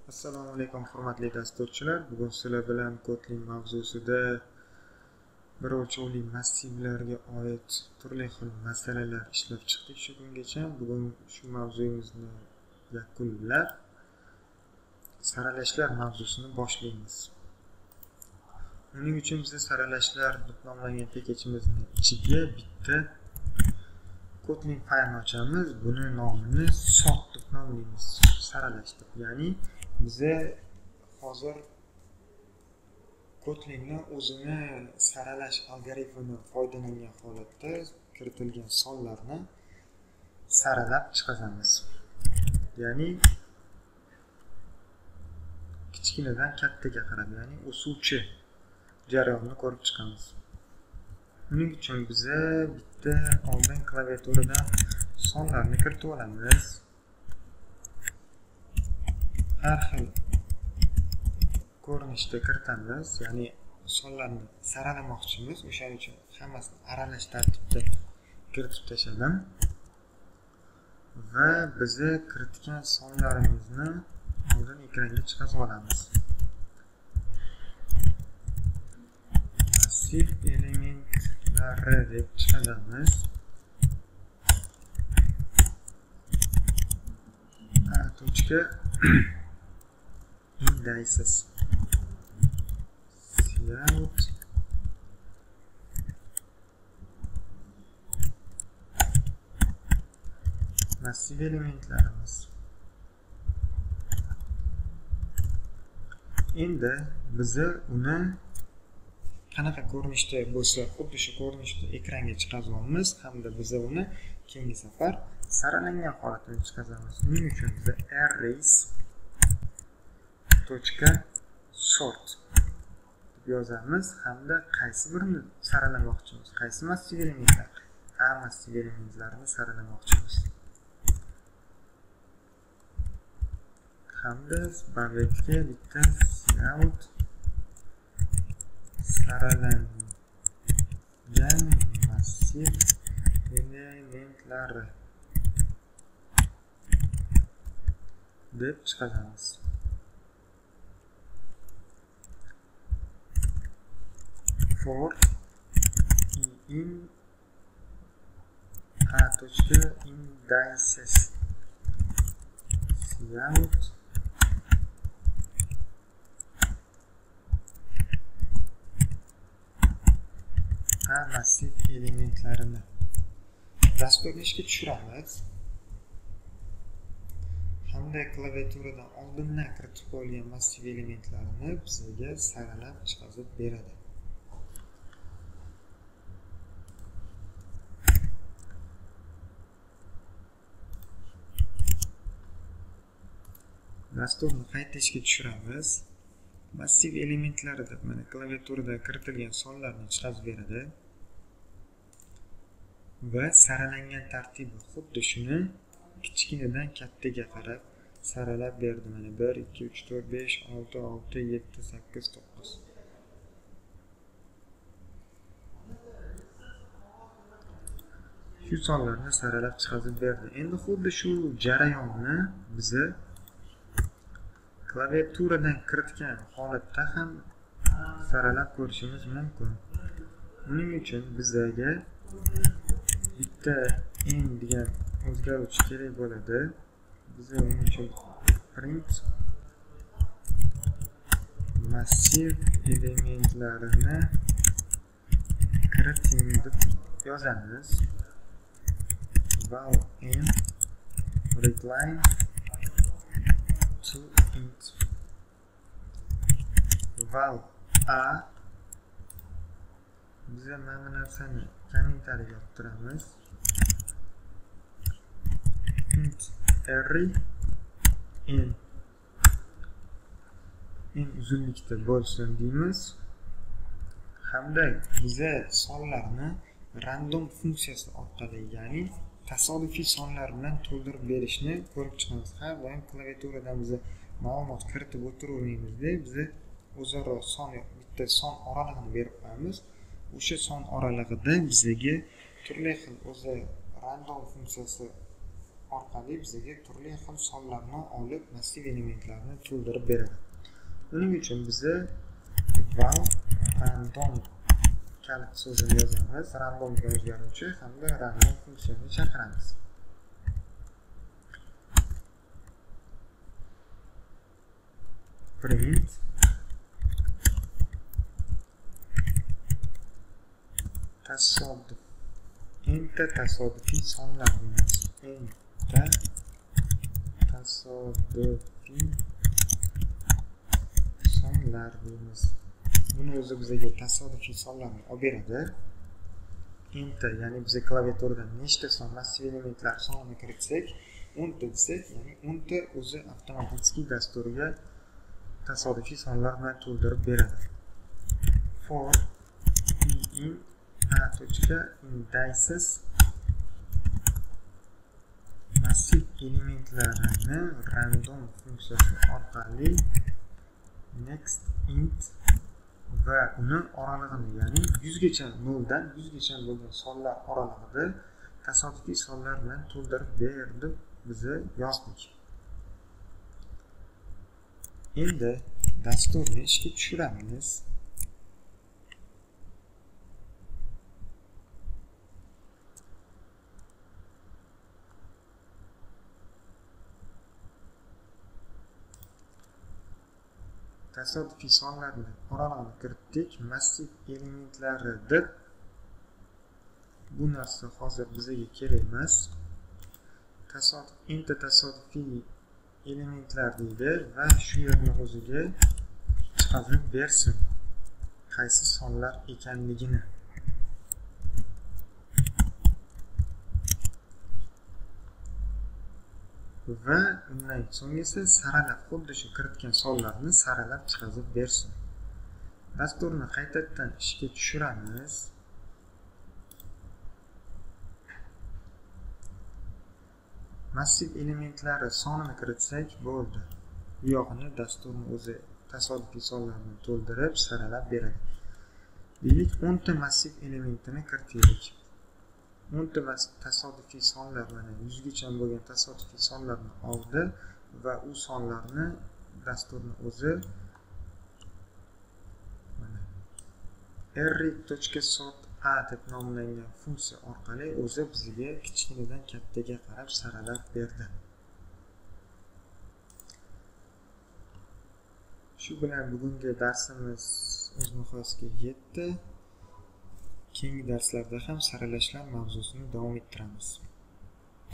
Assalomu alaykum hurmatli dasturchilar. Bugun sizlar bilan Kotlin mavzusida bir o'lchovli massivlarga oid turli xil masalalar ishlab chiqdik shu kungacha. Bugun shu mavzuyimizni yakunlab saralashlar mavzusini boshlaymiz. Uning uchun biz saralashlar deb nomlangan paketimizni ichiga bitta Kotlin faylni ochamiz. Buni nomini sort deb nomlaymiz. Saralash deb, ya'ni bize hozir Kotlinni o'zini saralash algoritmini foydalangan holatda kiritilgan sonlarni saralab chiqazamiz. Ya'ni kichkinadan kattaga qarab, ya'ni o'suvchi jarayonni ko'rib chiqamiz. Buning uchun bize bitta oldin klaviaturadan sonlarni kiritib olamiz. Har xil ko'rinishda kiritamiz, ya'ni sonlarni saralamoqchimiz. O'shaning uchun hammasini aralash tartibda kiritib tashladim va bizni kiritgan sonlarimizni oldin ekranga chiqarib olamiz. Massiv elementlari deb chiqaramiz. Tochka indices cout massiv elementlarimiz. Endi bize uni qanaqa ko'rinishda bo'lsa, xuddi shu ko'rinishda ekranga chiqarib olamiz hamda bize uni keyingi safar saralangan holatda chiqaramiz. Buning uchun biz arrays .sort deb yozamiz hamda qaysi birini saralamoqchimiz, qaysi massiv elementlar, massiv elementlarni saralamoqchimiz. Hamda babetga bitta cout saralangan massiv elementlari deb chiqaramiz. For in indices cout massiv elementlarini dasturni ishga tushiramiz hamda klaviaturadan oldindan kiritib qo'yilgan massiv elementlarni bizga saralab chiqarib beradi. Dasturni qayta ishga tushiramiz. Massiv elementlari deb mana klaviaturada kiritilgan sonlarni chiqarib beradi va saralangan tartibi xuddi shuni kichkinadan kattaga qarab saralab berdi. Mana 1 2 3 4 5 6 6 7 8 9. Shu sonlarni saralab chiqarib berdi. Endi xuddi shu jarayonni bize klaviaturadan kiritgan holatda ham saralab ko'rishimiz mumkin. Buning uchun bizga bitta n degan o'zgaruvchi kerak bo'ladi. Biz uning uchun print massiv elementlarini kiriting deb yozamiz. Val n readline to int val a bize mana bu narsani kommentariga yozdiramiz. Int array n uzunlikda bo'lsin deymiz hamda bize sonlarni random funksiyasi orqali, ya'ni tasodifiy sonlar bilan to'ldirib berishni ko'rib chiqamiz. Har doim klaviaturadan bize ma'lumot kiritib o'tiraveramizda, bize o'zaro bitta son oralig'ini berib qo'yamiz. O'sha son oralig'ida bizga turli xil o'zi random funksiyasi orqali bizga turli xil sonlarni olib massiv elementlarni to'ldirib beradi. Buning uchun biza val random kalit so'zini yozamiz, randomga o'zgaruvchi hamda random funksiyani chaqiramiz. Print tasodif enta tasodifiy sonlar deymiz. Enta tasodifiy sonlar deymiz. Buni o'zi bizga tasodifiy sonlarni olib beradi. Enta ya'ni biz klaviaturadan nechta son massiv elementlar sonini kiritsak, 10 ta desak, ya'ni 10 ta o'zi avtomatik dasturiga tasodifiy sonlar bilan to'ldirib beradi. For in a.indices massiv elementlarini random funksiyasi orqali next int va uni oralig'ini, ya'ni 100 gacha 0 dan 100 gacha bo'lgan sonlar oralig'ida tasodifiy sonlar bilan to'ldirib berdi biz yozdik. Endi dasturni ishga tushiramiz. Tasodifiy sonlarni oralig'ini kiritdik, massiv elementlari deb. Bu narsa hozir bizga kerak emas. Enta tasodifiy elementlar deydi va shu yerni o'ziga chiqarib bersin qaysi sonlar ekanligini. Va undan so'ng esa saralab, xuddi shu kiritgan sonlarni saralab chiqarib bersin. Dasturni qaytadan ishga tushiramiz. Massiv elementlari sonini kiritsak bo'ldi. Bu yog'ini dasturni o'zi tasodifiy sonlarni to'ldirib saralab beradi. Deylik 10 ta massiv elementini kiritdik. 10 ta tasodifiy sonlar mana 100 gacha bo'lgan tasodifiy sonlarni oldi va u sonlarni dasturni o'zi mana array.sort a deb nomlangan funksiya orqali o'zi bizga kichkinadan kattaga qarab saralab berdi. Shu bilan bugungi darsimiz o'z nihoyasiga yetdi. Keyingi darslarda ham saralashlar mavzusini davom ettiramiz.